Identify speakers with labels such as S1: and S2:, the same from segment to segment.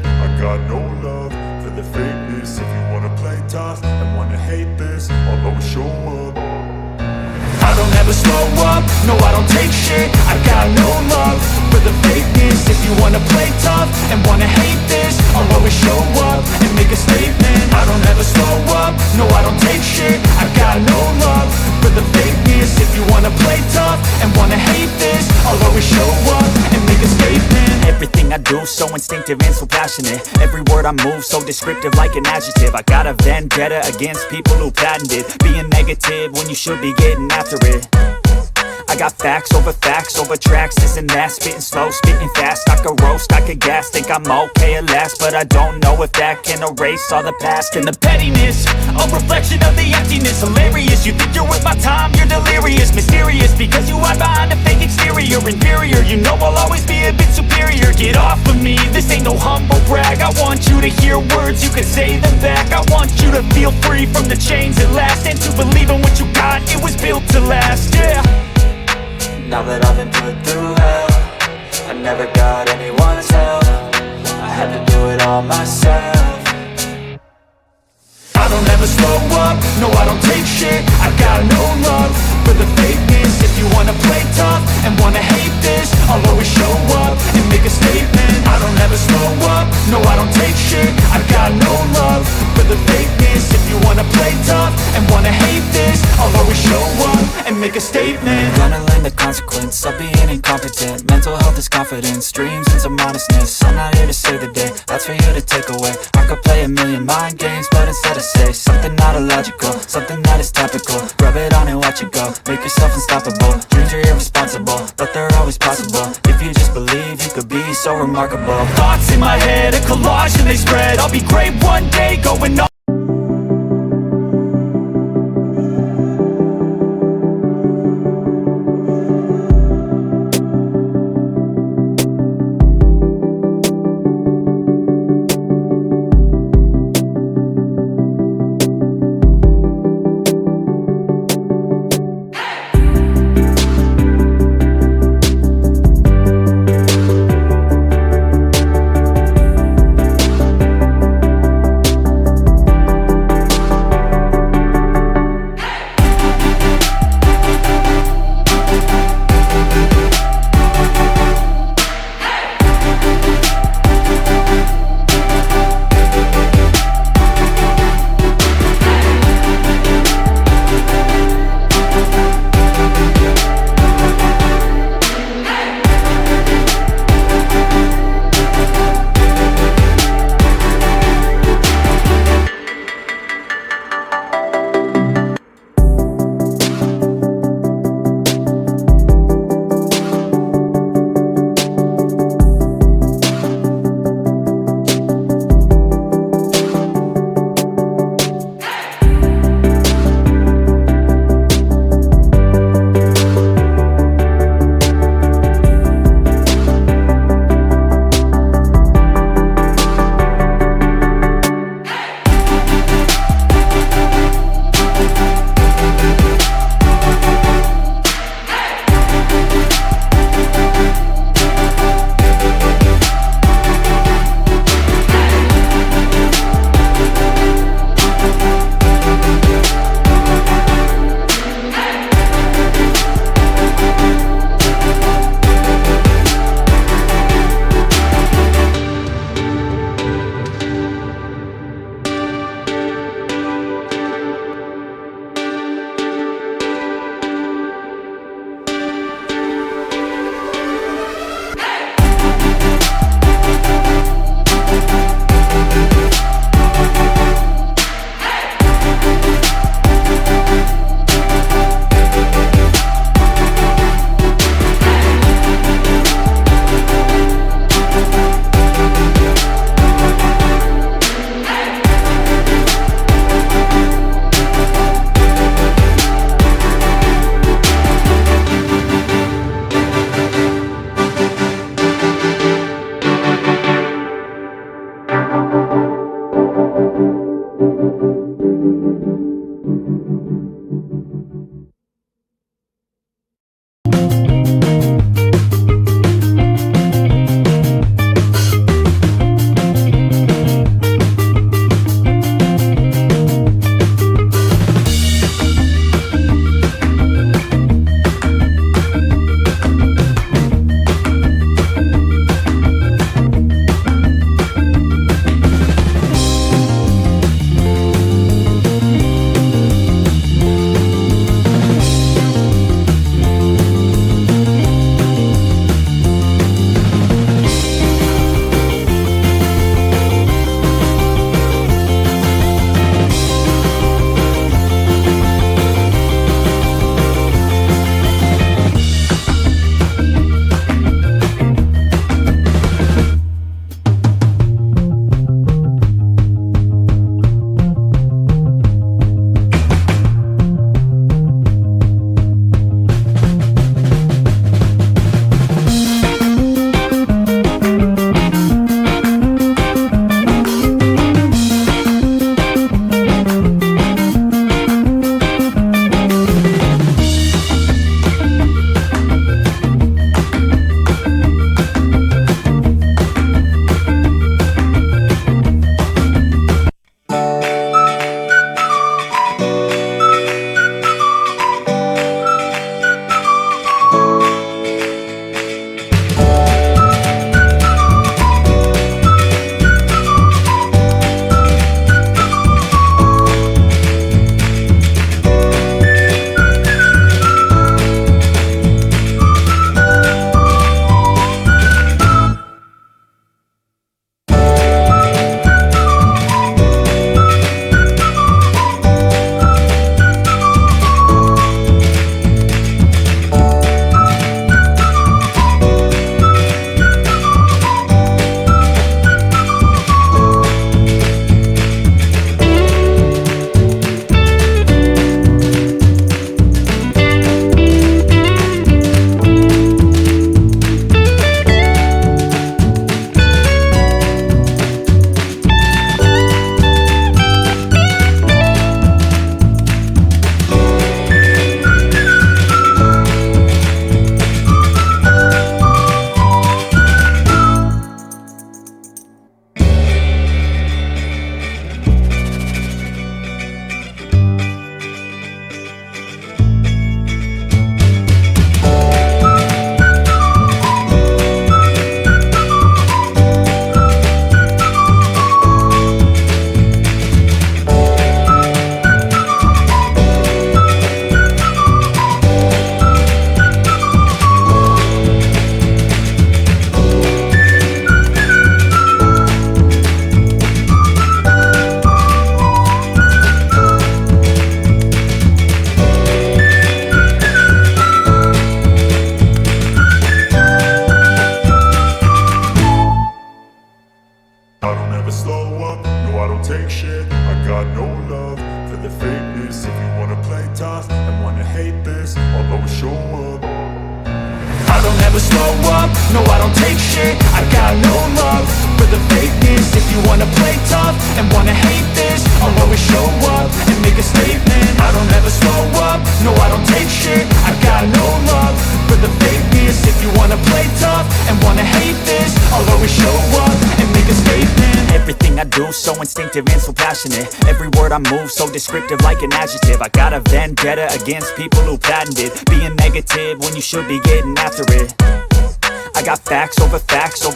S1: I got no love for the fakeness. If you wanna play tough and wanna hate this, I'll always show up. I don't ever slow up, no I don't take shit. I got no love for the fakeness. If you wanna play tough and wanna hate this, I'll always show up and make a statement. I don't ever slow up, no I don't take shit. I got no love for the fakeness. If you wanna play tough and wanna hate this, I'll always show up and make a statement.
S2: Everything I do so instinctive and so passionate. Every word I move so descriptive like an adjective. I got a vendetta against people who patented being negative when you should be getting after it. I got facts over tracks, this and that. Spitting slow, spitting fast. I could roast, I could gas. Think I'm okay at last, but I don't know if that can erase all the past. And the pettiness, a reflection of the emptiness. Hilarious, you think you're worth my time, you're delirious. Mysterious, because you hide behind a fake exterior. Inferior, you know I'll always be a bit superior. Get off of me, this ain't no humble brag. I want you to hear words, you can say them back. I want you to feel free from the chains at last, and to believe in what you got, it was built to last, yeah.
S3: Now that I've been put through hell, I never got anyone's help. I had to do it all myself.
S1: I don't ever slow up, no I don't take shit. I got no love for the fakeness. If you wanna play tough and wanna hate this, I'll always show up and make a statement. I don't ever slow up, no I don't take shit. I got no love for the fakeness. If you wanna play tough and wanna hate this, I'll always show up and make a statement.
S3: Gonna learn the consequence of being incompetent. Mental health is confidence, dreams and some modestness. I'm not here to save the day, that's for you to take away. I could play a million mind games, but instead I say something not illogical, something that is topical. Rub it on and watch it go, make yourself unstoppable. Dreams are irresponsible, but they're always possible. If you just believe, you could be so remarkable.
S2: Thoughts in my head, a collage and they spread. I'll be great one day, going on.
S1: slow up, no I don't take shit. I got no love for the fakeness. If you wanna play tough and wanna hate this, I'll always show up.
S2: I don't ever slow up, no I don't take shit. I got no love for the fakeness. If you wanna play tough and wanna hate this, I'll always show up and make a statement. I don't ever slow up, no I don't take shit. I got no love for the fakeness. If you wanna play tough and wanna hate this, I'll always show up and make a statement. Everything I do so instinctive and so passionate. Every word I move so descriptive like an adjective. I got a vendetta against people who patented being negative when you should be getting after it. I got facts over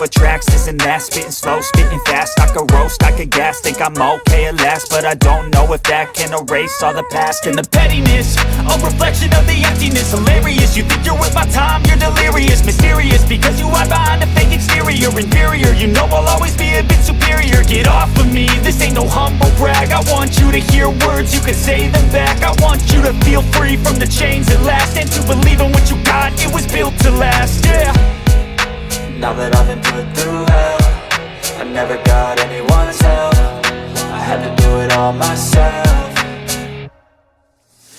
S2: tracks, this and that. Spitting slow, spitting fast, I could roast, I could gas. Think I'm okay at last, but I don't know if that can erase all the past. And the pettiness, a reflection of the emptiness. Hilarious, you think you're with my time, you're delirious. Mysterious, because you hide behind a fake exterior. Inferior, you know I'll always be a bit superior. Get off of me, this ain't no humble brag. I want you to hear words, you can say them back. I want you to feel free from the chains at last, and to believe in what you got, it was built to last, yeah.
S3: Now that I've been put through hell, I never got anyone's help. I had to do it all myself.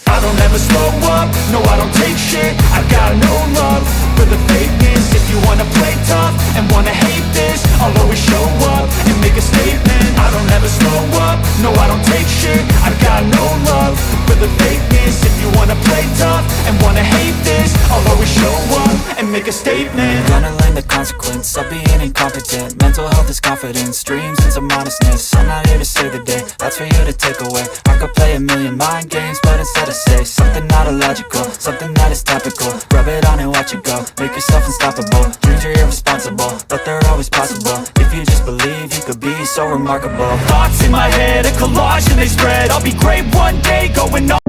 S2: I don't ever slow up, no I don't take shit. I got no love for the fakeness. If you wanna play tough and wanna hate this, I'll always show up and make a statement. I don't ever slow up, no I don't take shit. I got no love for the fakeness. If you wanna play tough and wanna hate this, I'll always show up and make a statement.
S3: Gonna learn the consequence of being incompetent. Mental health is confidence, dreams and some honestness. I'm not here to save the day, that's for you to take away. I could play a million mind games, but instead I say something not illogical, something that is topical. Rub it on and watch it go, make yourself unstoppable. Dreams are irresponsible, but they're always possible. If you just believe, you could be so remarkable.
S2: Thoughts in my head, a collage and they spread. I'll be great one day, going on.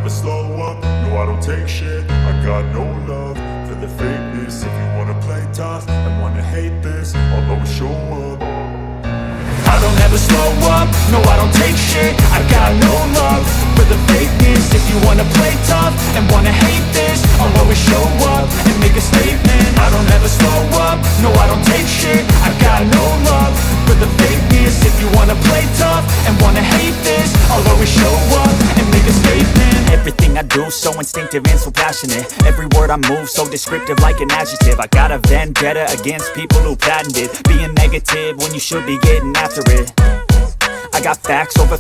S1: never slow up, no I don't take shit. I got no love for the fakeness. If you wanna play tough and wanna hate this, I'll always show up.
S2: I don't ever slow up, no I don't take shit. I got no love for the fakeness. If you wanna play tough and wanna hate this, I'll always show up and make a statement. I don't ever slow up, no I don't take shit. I got no love for the fakeness. If you wanna play tough and wanna hate this, I'll always show up and make a statement. Everything I do so instinctive and so passionate. Every word I move so descriptive like an adjective. I got a vendetta against people who patented being negative when you should be getting after it. I got facts over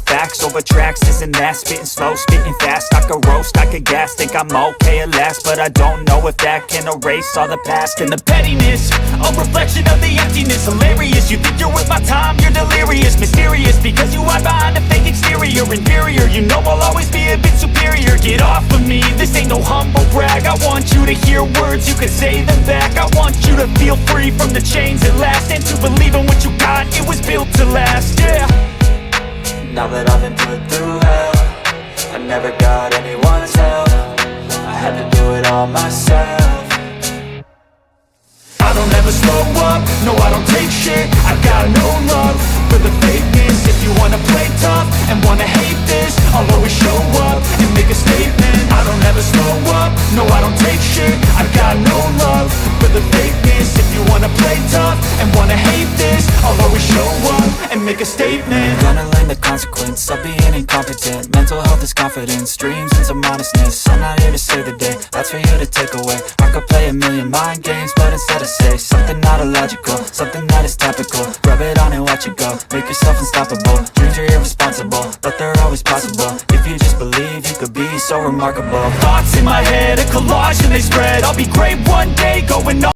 S2: tracks, this and that. Spitting slow, spitting fast. I could roast, I could gas. Think I'm okay at last, but I don't know if that can erase all the past. And the pettiness, a reflection of the emptiness. Hilarious, you think you're worth my time, you're delirious. Mysterious, because you hide behind a fake exterior. Inferior, you know I'll always be a bit superior. Get off of me, this ain't no humble brag. I want you to hear words, you can say them back. I want you to feel free from the chains at last, and to believe in what you got, it was built to last, yeah.
S3: Now that I've been put through hell, I never got anyone's help. I had to do it all myself.
S2: I don't ever slow up, no I don't take shit. I got no love for the fakeness. If you wanna play tough and wanna hate this, I'll always show up and make a statement. I don't ever slow up, no I don't take shit. I got no love for the fakeness. If you wanna play tough and wanna hate this, I'll always show up and make a statement.
S3: Gonna learn the consequence of being incompetent. Mental health is confidence, dreams and some honestness. I'm not here to save the day, that's for you to take away. I could play a million mind games, but instead I say something not illogical, something that is topical. Rub it on and watch it go, make yourself unstoppable. Dreams are irresponsible, but they're always possible. If you just believe, you could be so remarkable.
S2: Thoughts in my head, a collage and they spread. I'll be great one day, going on.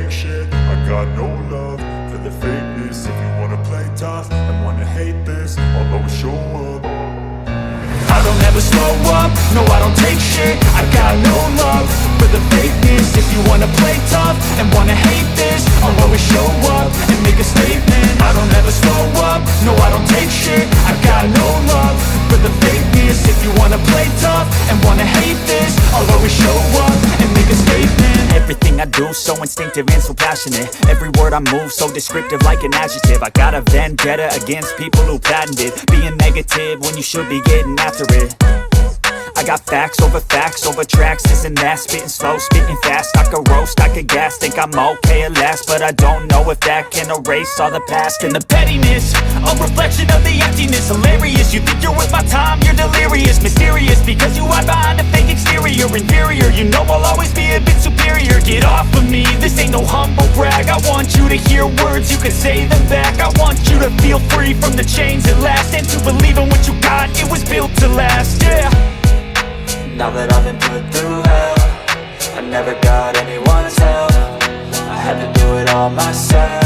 S1: take shit. I got no love for the fakeness. If you wanna play tough and wanna hate this, I'll always show up.
S2: I don't ever slow up, no I don't take shit. I got no love for the fakeness. If you wanna play tough and wanna hate this, I'll always show up and make a statement. I don't ever slow up, no I don't take shit. I got no love for the fakeness. If you wanna play tough and wanna hate this, I'll always show up and make a statement. Everything I do so instinctive and so passionate. Every word I move so descriptive like an adjective. I got a vendetta against people who patented being negative when you should be getting after it. I got facts over tracks, this and that. Spitting slow, spitting fast. I could roast, I could gas. Think I'm okay at last, but I don't know if that can erase all the past. And the pettiness, a reflection of the emptiness. Hilarious, you think you're worth my time, you're delirious. Mysterious, because you hide behind a fake exterior. Inferior, you know I'll always be a bit superior. Get off of me, this ain't no humble brag. I want you to hear words, you can say them back. I want you to feel free from the chains at last, and to believe in what you got, it was built to last, yeah.
S3: Now that I've been put through hell, I never got anyone's help. I had to do it all myself.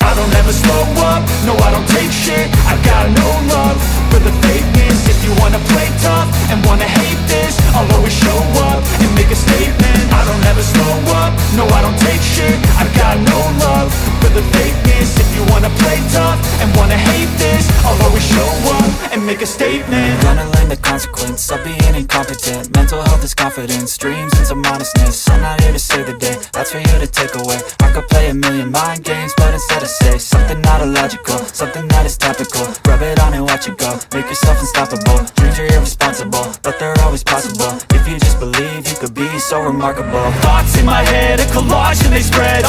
S2: I don't ever slow up, no I don't take shit. I got no love for the fakeness. If you wanna play tough and wanna hate this, I'll always show up and make a statement. I don't ever slow up, no I don't take shit. I got no love for the fakeness. If you wanna play tough and wanna hate this, I'll always show up and make a statement.
S3: Gonna learn the consequence of being incompetent. Mental health is confidence, dreams and some honestness. I'm not here to save the day, that's for you to take away. I could play a million mind games, but instead I say something not illogical, something that is topical. Rub it on and watch it go, make yourself unstoppable. Dreams are irresponsible, but they're always possible. If you just believe, you could be so remarkable.
S2: Thoughts in my head, a collage and they spread.